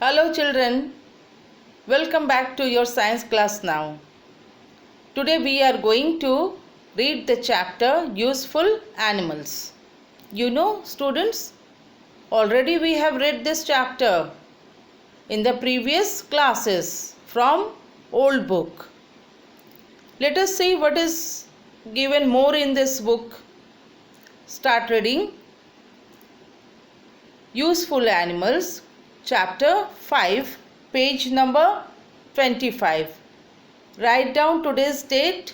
Hello children, welcome back to your science class now. Today we are going to read the chapter Useful Animals. You know students, already we have read this chapter in the previous classes from old book. Let us see what is given more in this book. Start reading. Useful Animals, chapter 5, page number 25. Write down today's date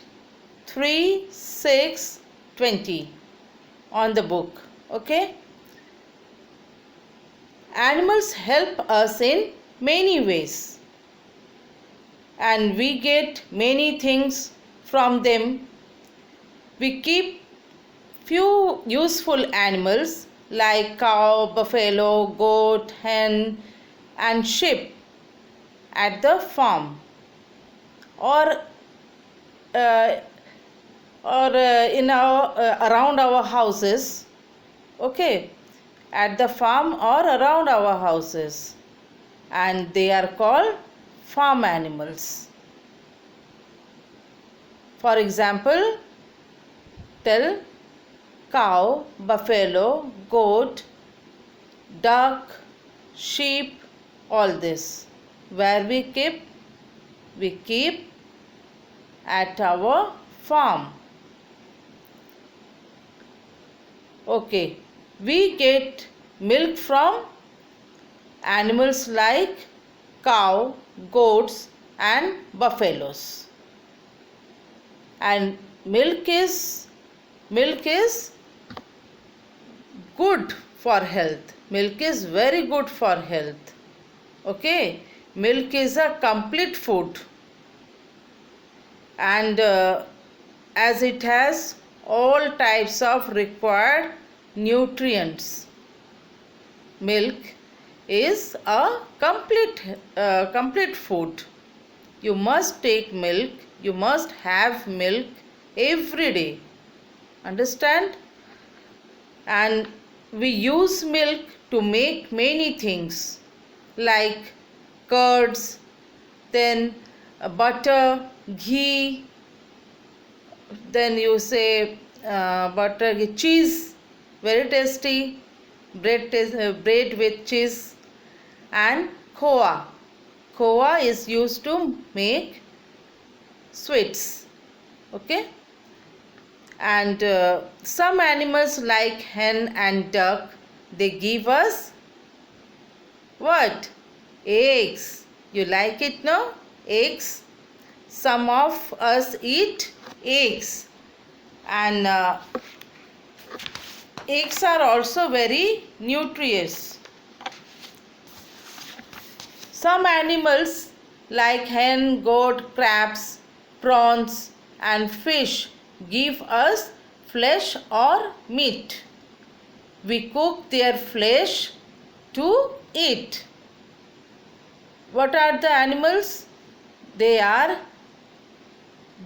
3/6/20 on the book. Okay? Animals help us in many ways and we get many things from them. We keep few useful animals like cow, buffalo, goat, hen and sheep at the farm or in our around our houses. Okay, at the farm or around our houses, and they are called farm animals. For example, tell cow, buffalo, goat, duck, sheep, all this. Where we keep? We keep at our farm. Okay, we get milk from animals like cow, goats and buffaloes. And milk is good for health. Milk is very good for health. Okay, milk is a complete food and as it has all types of required nutrients. Milk is a complete food. You must take milk, you must have milk every day. Understand? And we use milk to make many things like curds, then butter, ghee, then you say butter, cheese, very tasty, bread with cheese, and khoa. Khoa is used to make sweets. Okay? And some animals like hen and duck, they give us what? Eggs. You like it, no? Eggs. Some of us eat eggs, and eggs are also very nutritious. Some animals like hen, goat, crabs, prawns and fish give us flesh or meat. We cook their flesh to eat. What are the animals? They are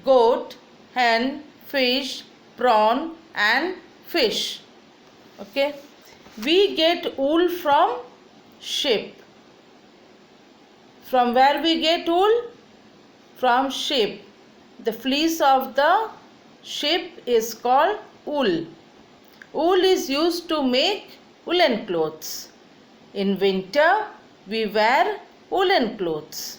goat, hen, fish, prawn and fish. Okay. We get wool from sheep. From where we get wool? From sheep. The fleece of the sheep is called wool. Wool is used to make woolen clothes. In winter, we wear woolen clothes.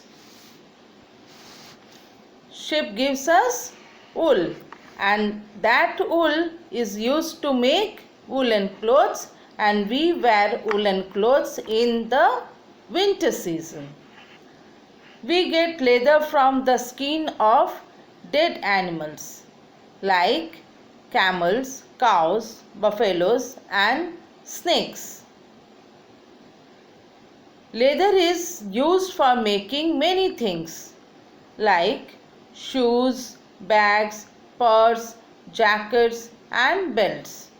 Sheep gives us wool, and that wool is used to make woolen clothes, and we wear woolen clothes in the winter season. We get leather from the skin of dead animals like camels, cows, buffaloes and snakes. Leather is used for making many things like shoes, bags, purse, jackets and belts.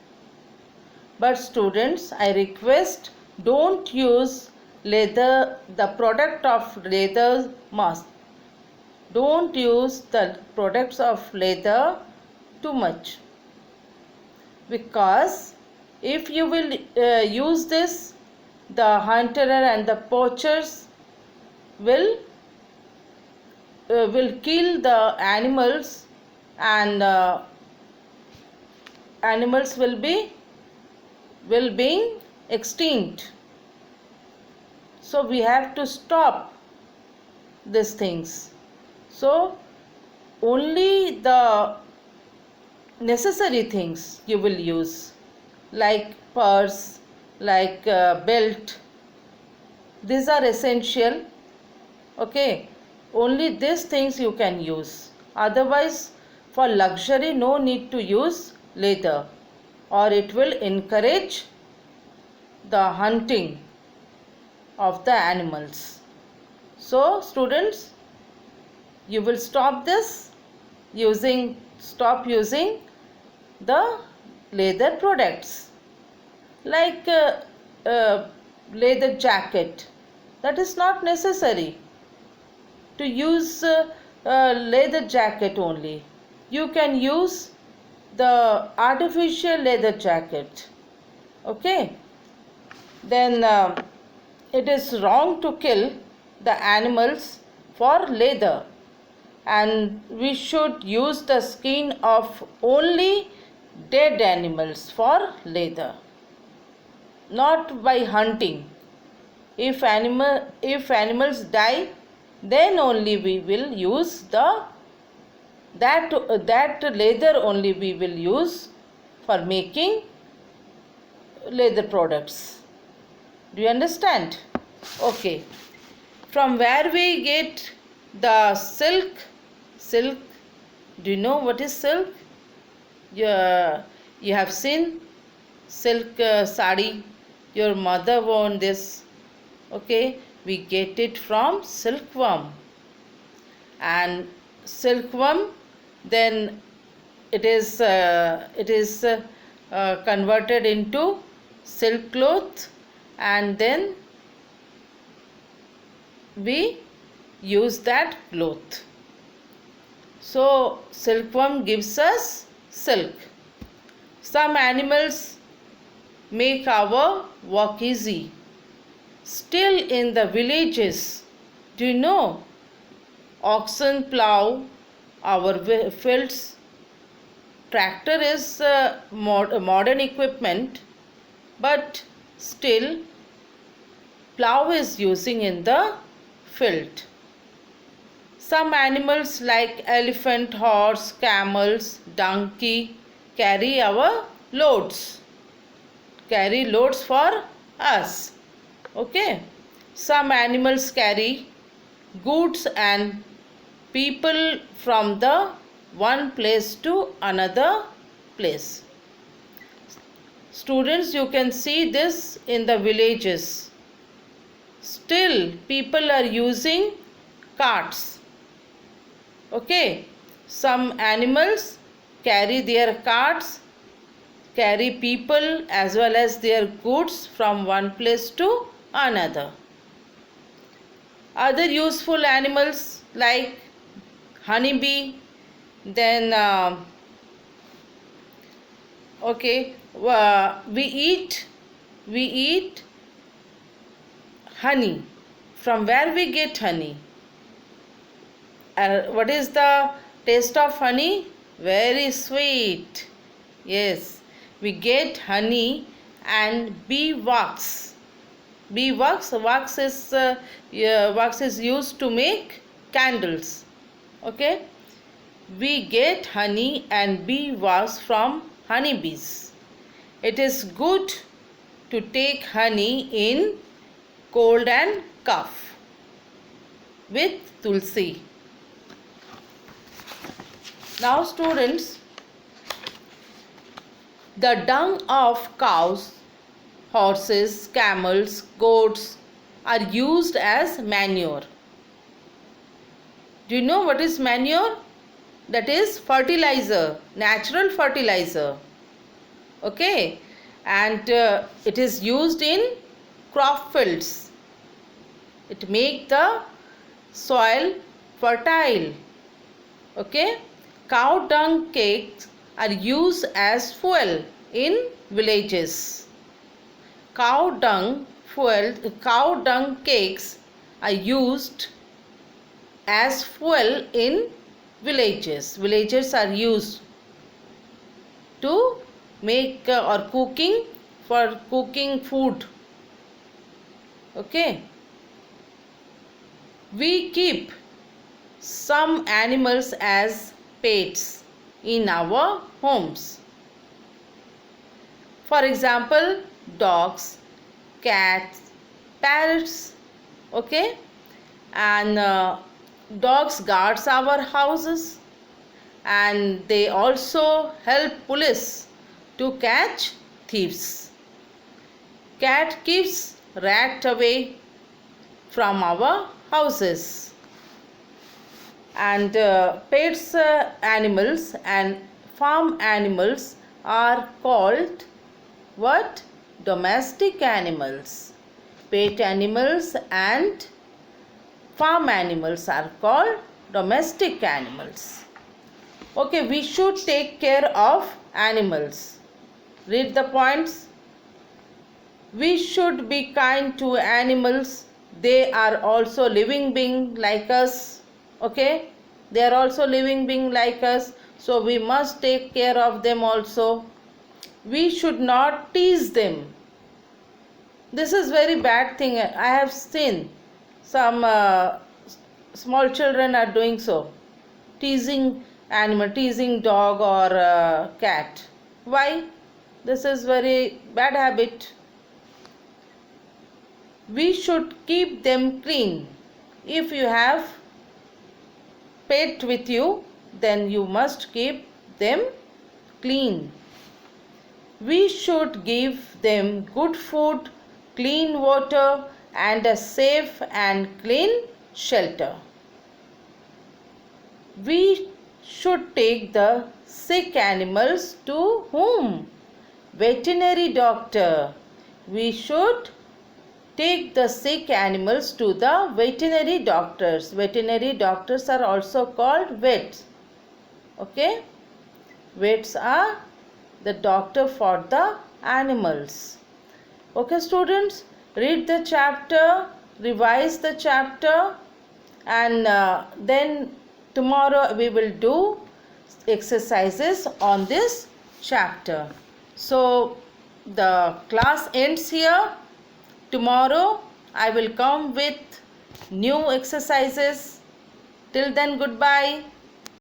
But students, I request, don't use leather, the product of leather much. Don't use the products of leather too much, because if you will use this, the hunter and the poachers will kill the animals, and animals will being extinct. So we have to stop these things. So only the necessary things you will use, like purse, like belt. These are essential. Okay, only these things you can use. Otherwise, for luxury, no need to use leather, or it will encourage the hunting of the animals. So students, you will stop using the leather products, like leather jacket. That is not necessary to use leather jacket only. You can use the artificial leather jacket. Okay, then it is wrong to kill the animals for leather, and we should use the skin of only dead animals for leather, not by hunting. If animals die, then only we will use that leather only we will use for making leather products. Do you understand? Okay. From where we get the silk? Silk. Do you know what is silk? You have seen silk sari. Your mother wore this. Okay. We get it from silkworm. And silkworm, then it is converted into silk cloth, and then we use that cloth. So silkworm gives us silk. Some animals make our work easy. Still in the villages, do you know, oxen plow our fields. Tractor is modern equipment, but still plow is using in the field. Some animals like elephant, horse, camels, donkey carry our loads. Carry loads for us. Okay. Some animals carry goods and people from the one place to another place. Students, you can see this in the villages. Still people are using carts. Okay, some animals carry their carts, carry people as well as their goods from one place to another. Other useful animals like honeybee, then we eat honey. From where we get honey? What is the taste of honey? Very sweet. Yes, we get honey and bee wax. Wax is used to make candles. Okay, we get honey and bee wax from honeybees. It is good to take honey in cold and cough with tulsi. Now students, the dung of cows, horses, camels, goats are used as manure. Do you know what is manure? That is fertilizer, natural fertilizer. Okay, and it is used in crop fields. It makes the soil fertile. Okay, cow dung cakes are used as fuel in villages. Cow dung cakes are used as fuel in villages. Villages are used to make or cooking, for cooking food. Okay. We keep some animals as pets in our homes. For example, dogs, cats, parrots. Okay. And dogs guards our houses, and they also help police to catch thieves. Cat keeps rat away from our houses. And pets animals and farm animals are called what? Domestic animals. Pet animals and farm animals are called domestic animals. Okay, we should take care of animals. Read the points. We should be kind to animals. They are also living being like us. Okay, they are also living being like us, so we must take care of them also. We should not tease them. This is very bad thing. I have seen some small children are doing so, teasing animal, teasing dog or cat. Why? This is very bad habit. We should keep them clean. If you have pet with you, then you must keep them clean. We should give them good food, clean water, and a safe and clean shelter. We should take the sick animals to whom? Veterinary doctor. We should take the sick animals to the veterinary doctors. Veterinary doctors are also called vets. Okay? Vets are the doctor for the animals. Okay, students, read the chapter, revise the chapter, and then tomorrow we will do exercises on this chapter. So the class ends here. Tomorrow I will come with new exercises. Till then, goodbye.